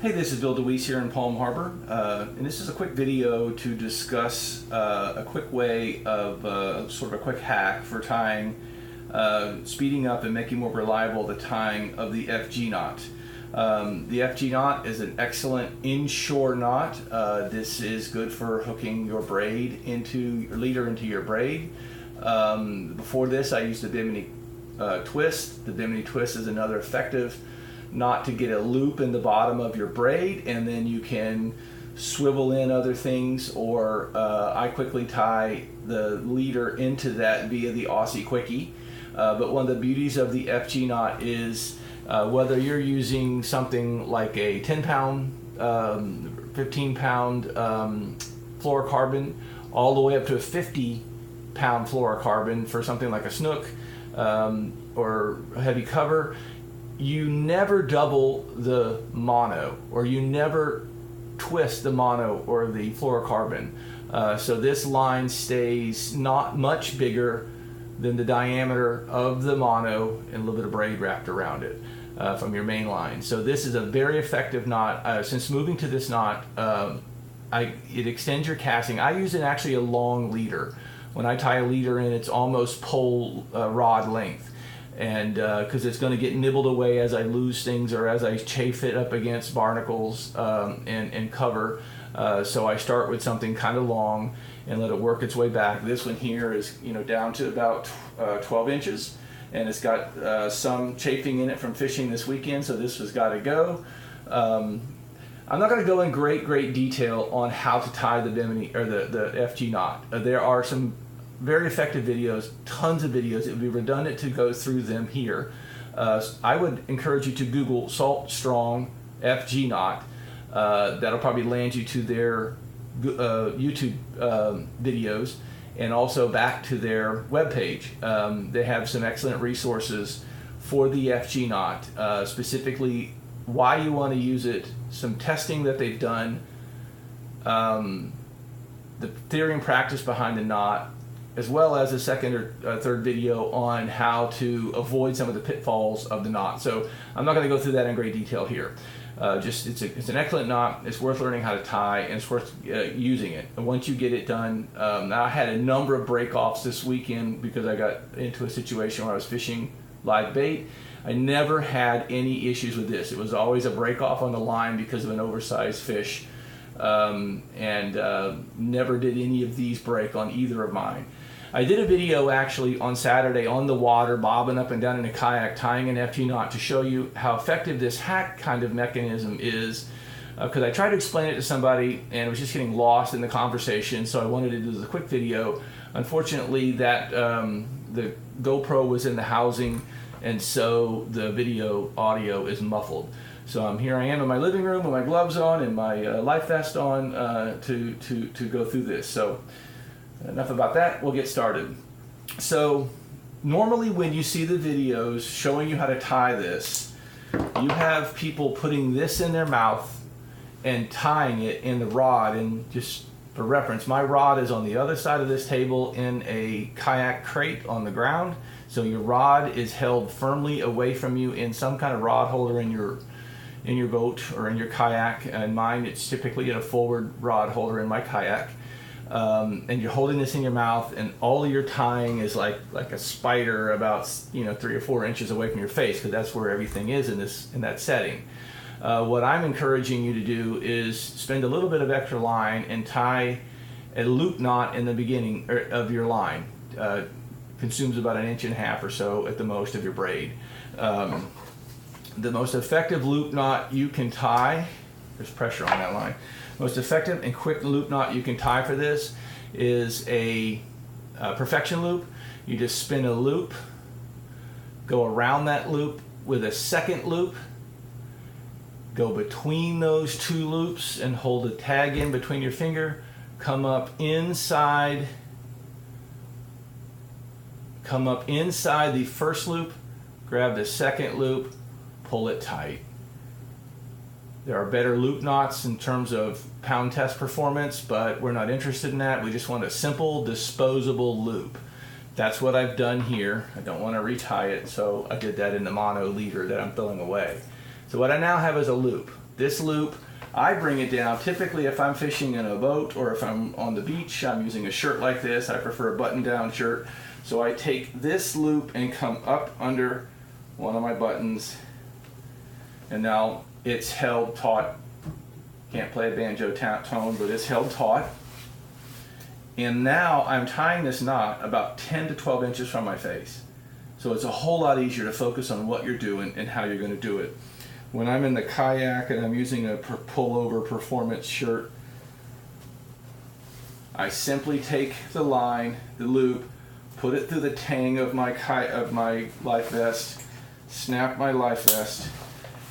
Hey, this is Bill DeWeese here in Palm Harbor, and this is a quick video to discuss a quick way of sort of a quick hack for tying, speeding up and making more reliable the tying of the FG knot. The FG knot is an excellent inshore knot. This is good for hooking your braid into your leader into your braid. Before this, I used the Bimini twist. The Bimini twist is another effective knot to get a loop in the bottom of your braid, and then you can swivel in other things, or I quickly tie the leader into that via the Aussie Quickie. But one of the beauties of the FG knot is whether you're using something like a 10-pound, 15-pound fluorocarbon, all the way up to a 50-pound fluorocarbon for something like a snook or a heavy cover, you never double the mono, or you never twist the mono or the fluorocarbon. So this line stays not much bigger than the diameter of the mono and a little bit of braid wrapped around it from your main line. So this is a very effective knot. Since moving to this knot, it extends your casting. I use actually a long leader. When I tie a leader in, it's almost pole rod length. And because it's going to get nibbled away as I lose things or as I chafe it up against barnacles and cover. So I start with something kind of long and let it work its way back. This one here is down to about 12 inches, and it's got some chafing in it from fishing this weekend, so this has got to go. I'm not going to go in great detail on how to tie the Bimini or the FG knot. There are some very effective videos, tons of videos. It would be redundant to go through them here. I would encourage you to Google Salt Strong FG knot. That'll probably land you to their YouTube videos, and also back to their webpage. They have some excellent resources for the FG knot, specifically why you want to use it, some testing that they've done, the theory and practice behind the knot, as well as a second or third video on how to avoid some of the pitfalls of the knot. So I'm not going to go through that in great detail here. It's an excellent knot. It's worth learning how to tie, and it's worth using it. And once you get it done, I had a number of break-offs this weekend because I got into a situation where I was fishing live bait. I never had any issues with this. It was always a break-off on the line because of an oversized fish, and never did any of these break on either of mine. I did a video actually on Saturday on the water, bobbing up and down in a kayak, tying an FG knot to show you how effective this hack kind of mechanism is, because I tried to explain it to somebody and it was just getting lost in the conversation, so I wanted to do the quick video. Unfortunately, that the GoPro was in the housing, and so the video audio is muffled. So here I am in my living room with my gloves on and my life vest on to go through this. So enough about that, we'll get started. So normally when you see the videos showing you how to tie this, you have people putting this in their mouth and tying it in the rod. And just for reference, my rod is on the other side of this table in a kayak crate on the ground. So your rod is held firmly away from you in some kind of rod holder in your boat or in your kayak. And mine, it's typically in a forward rod holder in my kayak. And you're holding this in your mouth, and all of your tying is like a spider about 3 or 4 inches away from your face, because that's where everything is in that setting. What I'm encouraging you to do is spend a little bit of extra line and tie a loop knot in the beginning of your line. Consumes about 1.5 inches or so at the most of your braid. The most effective loop knot you can tie, there's pressure on that line. Most effective and quick loop knot you can tie for this is a perfection loop. You just spin a loop, go around that loop with a second loop, go between those two loops and hold the tag in between your finger, come up inside the first loop, grab the second loop, pull it tight. There are better loop knots in terms of pound test performance, but we're not interested in that. We just want a simple, disposable loop. That's what I've done here. I don't want to retie it, so I did that in the mono leader that I'm throwing away. So what I now have is a loop. This loop, I bring it down. Typically if I'm fishing in a boat or if I'm on the beach, I'm using a shirt like this. I prefer a button-down shirt. So I take this loop and come up under one of my buttons, and now it's held taut. Can't play a banjo tone, but it's held taut. And now I'm tying this knot about 10 to 12 inches from my face. So it's a whole lot easier to focus on what you're doing and how you're going to do it. When I'm in the kayak and I'm using a pullover performance shirt, I simply take the line, the loop, put it through the tang of my life vest, snap my life vest,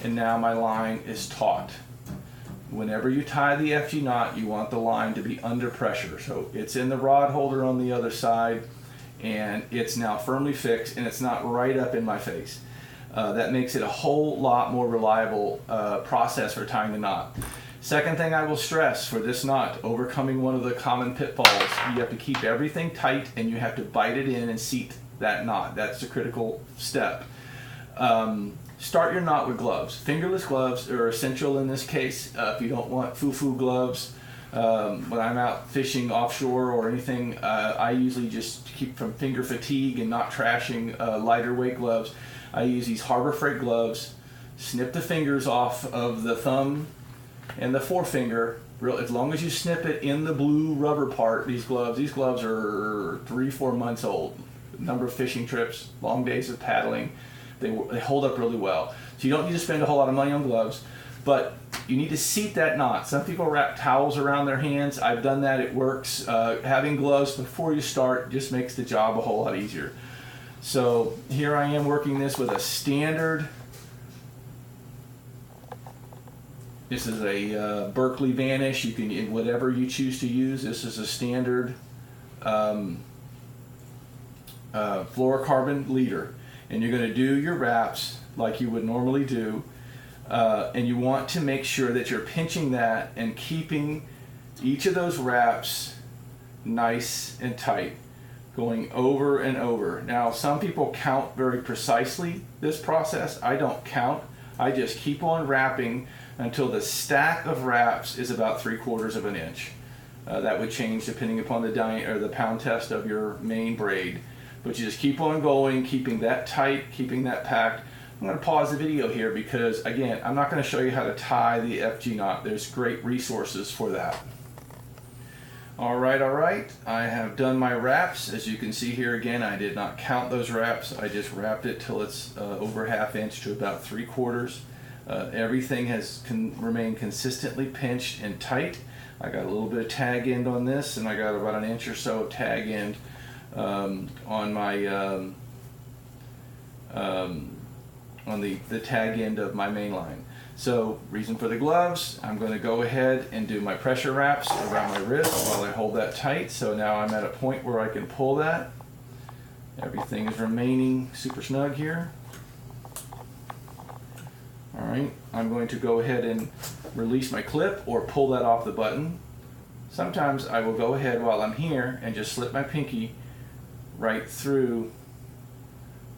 and now my line is taut. Whenever you tie the FG knot, you want the line to be under pressure. So it's in the rod holder on the other side, and it's now firmly fixed, and it's not right up in my face. That makes it a whole lot more reliable process for tying the knot. Second thing I will stress for this knot, overcoming one of the common pitfalls, you have to keep everything tight and you have to bite it in and seat that knot. That's the critical step. Start your knot with gloves. Fingerless gloves are essential in this case. If you don't want foo-foo gloves, when I'm out fishing offshore or anything, I usually just keep from finger fatigue and not trashing lighter weight gloves. I use these Harbor Freight gloves, snip the fingers off of the thumb and the forefinger. As long as you snip it in the blue rubber part, these gloves are 3-4 months old. Number of fishing trips, long days of paddling, they hold up really well. So you don't need to spend a whole lot of money on gloves, but you need to seat that knot. Some people wrap towels around their hands. I've done that, it works. Having gloves before you start just makes the job a whole lot easier. So here I am working this with a standard, this is a Berkeley Vanish. You can, whatever you choose to use, this is a standard fluorocarbon leader. And you're going to do your wraps like you would normally do. And you want to make sure that you're pinching that and keeping each of those wraps nice and tight, going over and over. Now, some people count very precisely this process. I don't count. I just keep on wrapping until the stack of wraps is about 3/4 of an inch. That would change depending upon the pound test of your main braid. But you just keep on going, keeping that tight, keeping that packed. I'm going to pause the video here because, again, I'm not going to show you how to tie the FG knot. There's great resources for that. All right. I have done my wraps. As you can see here, again, I did not count those wraps. I just wrapped it till it's over 1/2 inch to about 3/4. Everything has remained consistently pinched and tight. I got a little bit of tag end on this, and I got about 1 inch or so of tag end on my on the tag end of my main line. So, reason for the gloves, I'm going to go ahead and do my pressure wraps around my wrist while I hold that tight. So now I'm at a point where I can pull that. Everything is remaining super snug here. Alright, I'm going to go ahead and release my clip or pull that off the button. Sometimes I will go ahead while I'm here and just slip my pinky right through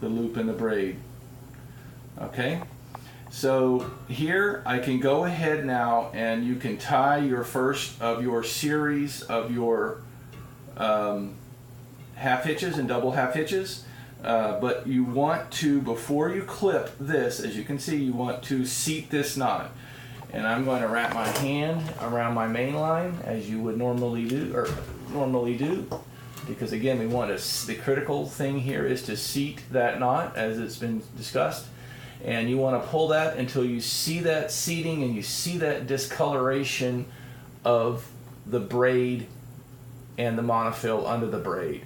the loop in the braid. Okay, so here I can go ahead now and you can tie your first of your series of your half hitches and double half hitches, but you want to, before you clip this, as you can see, you want to seat this knot. And I'm going to wrap my hand around my main line as you would normally do, because again, we want to, the critical thing here is to seat that knot as it's been discussed. And you want to pull that until you see that seating and you see that discoloration of the braid and the monofill under the braid.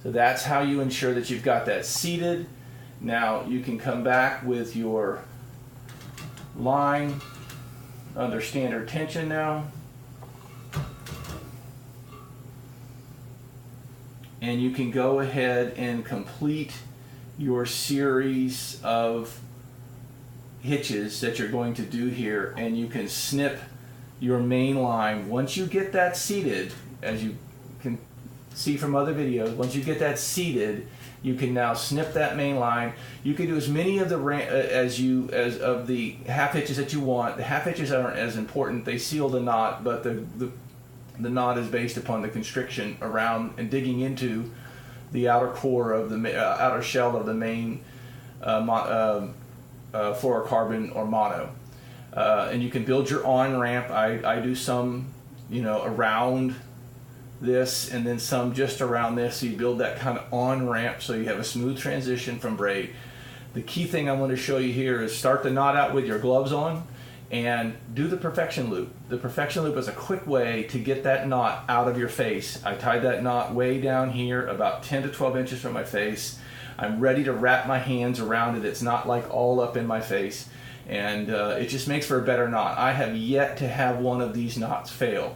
So that's how you ensure that you've got that seated. Now you can come back with your line under standard tension now. And you can go ahead and complete your series of hitches that you're going to do here, and you can snip your main line. Once you get that seated, as you can see from other videos, once you get that seated, You can now snip that main line. You can do as many of the of the half hitches that you want. The half hitches aren't as important. They seal the knot, but the knot is based upon the constriction around and digging into the outer core of the outer shell of the main fluorocarbon or mono. And you can build your on ramp. I do some, around this, and then some just around this, so you build that kind of on ramp so you have a smooth transition from braid. The key thing I want to show you here is start the knot out with your gloves on and do the perfection loop. The perfection loop is a quick way to get that knot out of your face. I tied that knot way down here, about 10 to 12 inches from my face. I'm ready to wrap my hands around it. It's not like all up in my face, and it just makes for a better knot. I have yet to have one of these knots fail.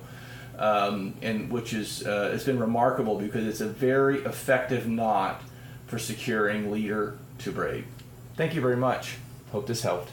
And which is it's been remarkable because it's a very effective knot for securing leader to braid. Thank you very much. Hope this helped.